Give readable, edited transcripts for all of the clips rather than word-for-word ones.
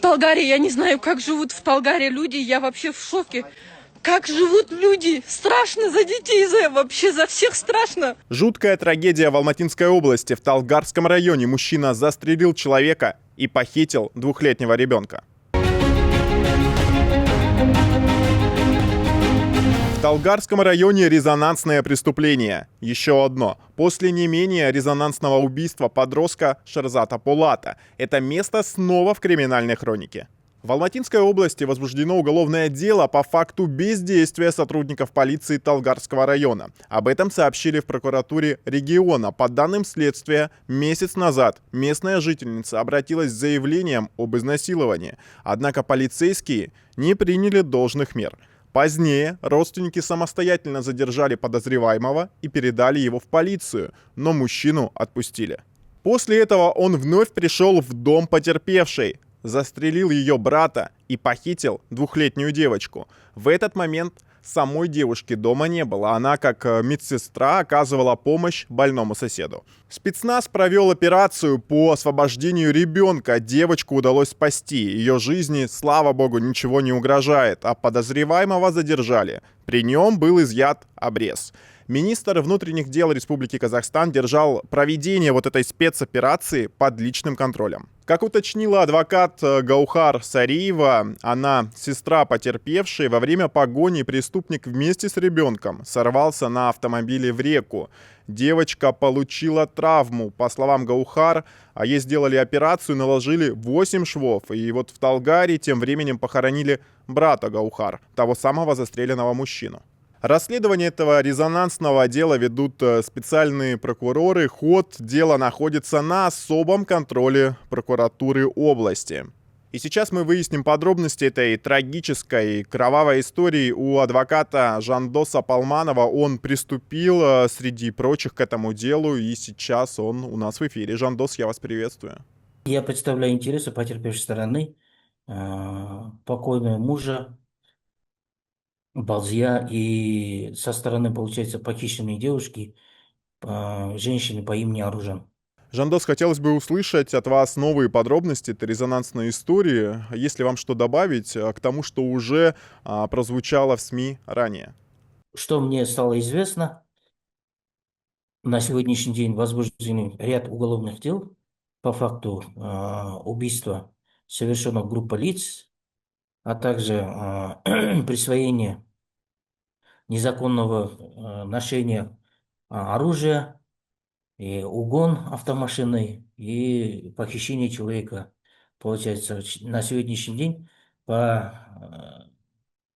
Талгаре, я не знаю, как живут в Талгаре люди, я вообще в шоке. Как живут люди? Страшно за детей, вообще за всех страшно. Жуткая трагедия в Алматинской области. В Талгарском районе мужчина застрелил человека и похитил двухлетнего ребенка. В Талгарском районе резонансное преступление. Еще одно. После не менее резонансного убийства подростка Шерзата Полата. Это место снова в криминальной хронике. В Алматинской области возбуждено уголовное дело по факту бездействия сотрудников полиции Талгарского района. Об этом сообщили в прокуратуре региона. По данным следствия, месяц назад местная жительница обратилась с заявлением об изнасиловании. Однако полицейские не приняли должных мер. Позднее родственники самостоятельно задержали подозреваемого и передали его в полицию, но мужчину отпустили. После этого он вновь пришел в дом потерпевшей, застрелил ее брата и похитил двухлетнюю девочку. В этот момент самой девушки дома не было. Она, как медсестра, оказывала помощь больному соседу. Спецназ провел операцию по освобождению ребенка. Девочку удалось спасти. Ее жизни, слава богу, ничего не угрожает. А подозреваемого задержали. При нем был изъят обрез. Министр внутренних дел Республики Казахстан держал проведение вот этой спецоперации под личным контролем. Как уточнила адвокат Гаухар Сариева, она сестра потерпевшей, во время погони преступник вместе с ребенком сорвался на автомобиле в реку. Девочка получила травму. По словам Гаухар, ей сделали операцию, наложили 8 швов. И вот в Талгаре тем временем похоронили брата Гаухар, того самого застреленного мужчину. Расследование этого резонансного дела ведут специальные прокуроры. Ход дела находится на особом контроле прокуратуры области. И сейчас мы выясним подробности этой трагической кровавой истории у адвоката Жандоса Палманова. Он приступил, среди прочих, к этому делу, и сейчас он у нас в эфире. Жандос, я вас приветствую. Я представляю интересы потерпевшей стороны, покойного мужа Балзия, и со стороны, получается, похищенной девушки, женщины по имени Аружан. Жандос, хотелось бы услышать от вас новые подробности этой резонансной истории. Есть ли вам что добавить к тому, что уже прозвучало в СМИ ранее? Что мне стало известно, на сегодняшний день возбуждены ряд уголовных дел по факту убийства, совершенного группой лиц, а также присвоения незаконного ношения оружия, и угон автомашины, и похищение человека. Получается, на сегодняшний день по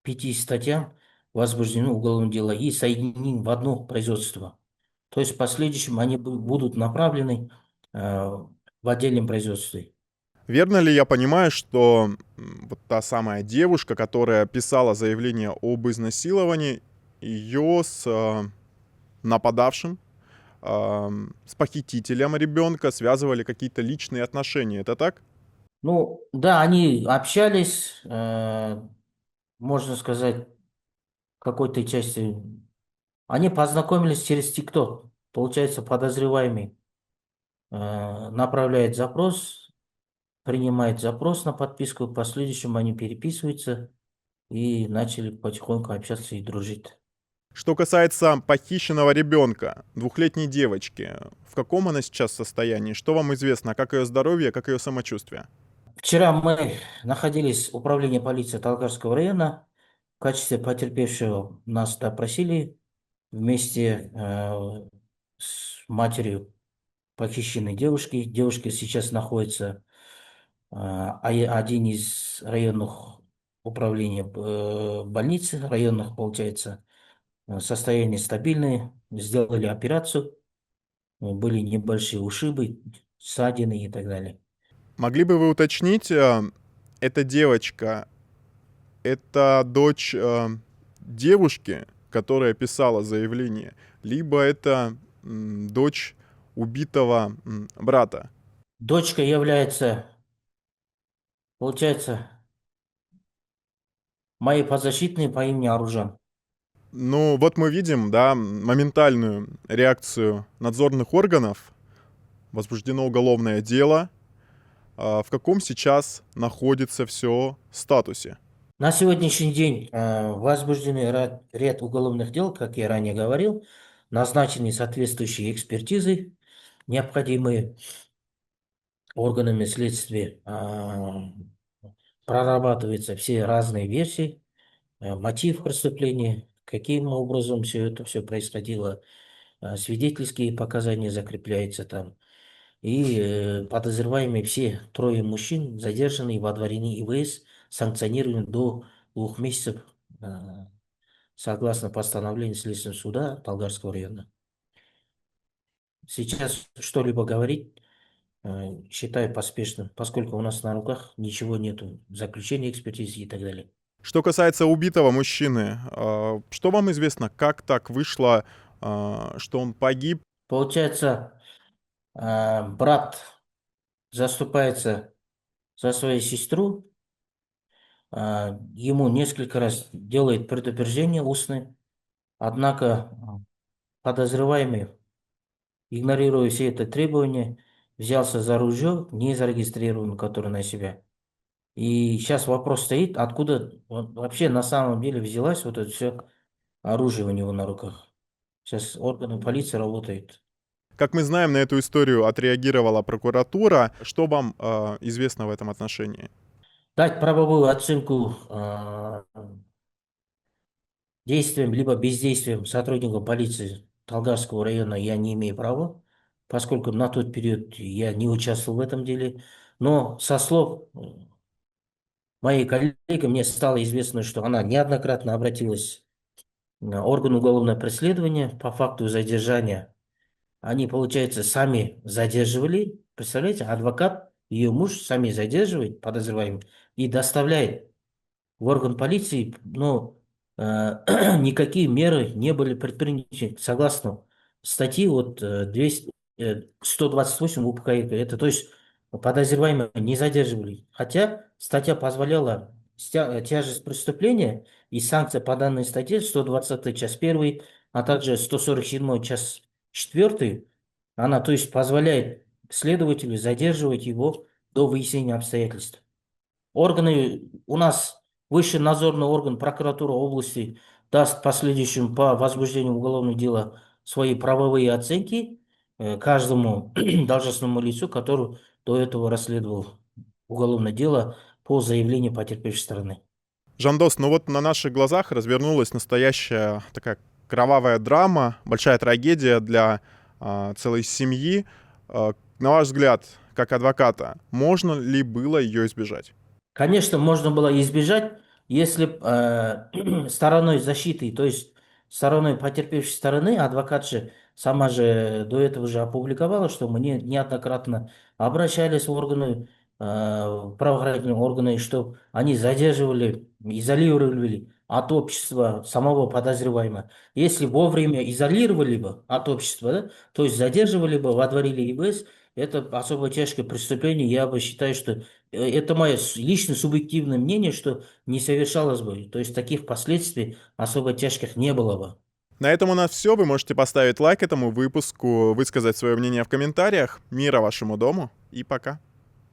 5 статьям возбуждено уголовное дело и соединены в одно производство. То есть в последующем они будут направлены в отдельном производстве. Верно ли я понимаю, что вот та самая девушка, которая писала заявление об изнасиловании, ее с нападавшим, с похитителем ребенка связывали какие-то личные отношения? Это так? Ну, да, они общались, можно сказать, в какой-то части. Они познакомились через ТикТок. Получается, подозреваемый направляет запрос, принимает запрос на подписку, в последующем они переписываются и начали потихоньку общаться и дружить. Что касается похищенного ребенка, двухлетней девочки, в каком она сейчас состоянии? Что вам известно? Как ее здоровье, как ее самочувствие? Вчера мы находились в управлении полиции Талгарского района. В качестве потерпевшего нас допросили вместе с матерью похищенной девушки. Девушка сейчас находится один из районных управлений больницы, районных, получается, состояние стабильное. Сделали операцию, были небольшие ушибы, ссадины и так далее. Могли бы вы уточнить, эта девочка, это дочь девушки, которая писала заявление, либо это дочь убитого брата? Дочка является, получается, моей подзащитной по имени Аружан. Ну, вот мы видим, да, моментальную реакцию надзорных органов. Возбуждено уголовное дело. В каком сейчас находится все статусе? На сегодняшний день возбуждены ряд уголовных дел, как я ранее говорил, назначены соответствующие экспертизы, необходимые органами следствия, прорабатываются все разные версии, мотив преступления, каким образом все происходило, свидетельские показания закрепляются там. И подозреваемые все трое мужчин задержаны и водворены ИВС, санкционированы до 2 месяцев э, согласно постановлению Следственного суда Талгарского района. Сейчас что-либо говорить считаю поспешным, поскольку у нас на руках ничего нету, заключения экспертизы и так далее. Что касается убитого мужчины, что вам известно, как так вышло, что он погиб? Получается, брат заступается за свою сестру, ему несколько раз делает предупреждение устное, однако подозреваемый, игнорируя все это требования, взялся за ружье, не зарегистрированное, которое на себя. И сейчас вопрос стоит, откуда вообще на самом деле взялось вот это все оружие у него на руках. Сейчас органы полиции работают. Как мы знаем, на эту историю отреагировала прокуратура. Что вам известно в этом отношении? Дать правовую оценку действиям либо бездействием сотрудников полиции Талгарского района я не имею права, поскольку на тот период я не участвовал в этом деле. Но со слов моей коллеги мне стало известно, что она неоднократно обратилась на орган уголовного преследования по факту задержания. Они, получается, сами задерживали, представляете, адвокат, ее муж сами задерживает подозреваемых и доставляет в орган полиции, но никакие меры не были предприняты согласно статьи 128 УПК. Это, то есть подозреваемые не задерживали. Хотя статья позволяла тяжесть преступления и санкция по данной статье 120 час 1, а также 147 час 4, она, то есть, позволяет следователю задерживать его до выяснения обстоятельств. Органы у нас, высший надзорный орган прокуратура области даст в последующем по возбуждению уголовного дела свои правовые оценки каждому должностному лицу, который до этого расследовал уголовное дело по заявлению потерпевшей стороны. Жандос, ну вот на наших глазах развернулась настоящая такая кровавая драма, большая трагедия для целой семьи. На ваш взгляд, как адвоката, можно ли было ее избежать? Конечно, можно было избежать, если стороной защиты, то есть стороной потерпевшей стороны, адвокат же сама же до этого же опубликовала, что мы неоднократно обращались в органы, правоохранительные органы, что они задерживали, изолировали от общества самого подозреваемого. Если вовремя изолировали бы от общества, да, то есть задерживали бы, водворили ИВС, это особо тяжкое преступление. Я бы считаю, что это мое личное субъективное мнение, что не совершалось бы. То есть таких последствий особо тяжких не было бы. На этом у нас все. Вы можете поставить лайк этому выпуску, высказать свое мнение в комментариях. Мира вашему дому и пока.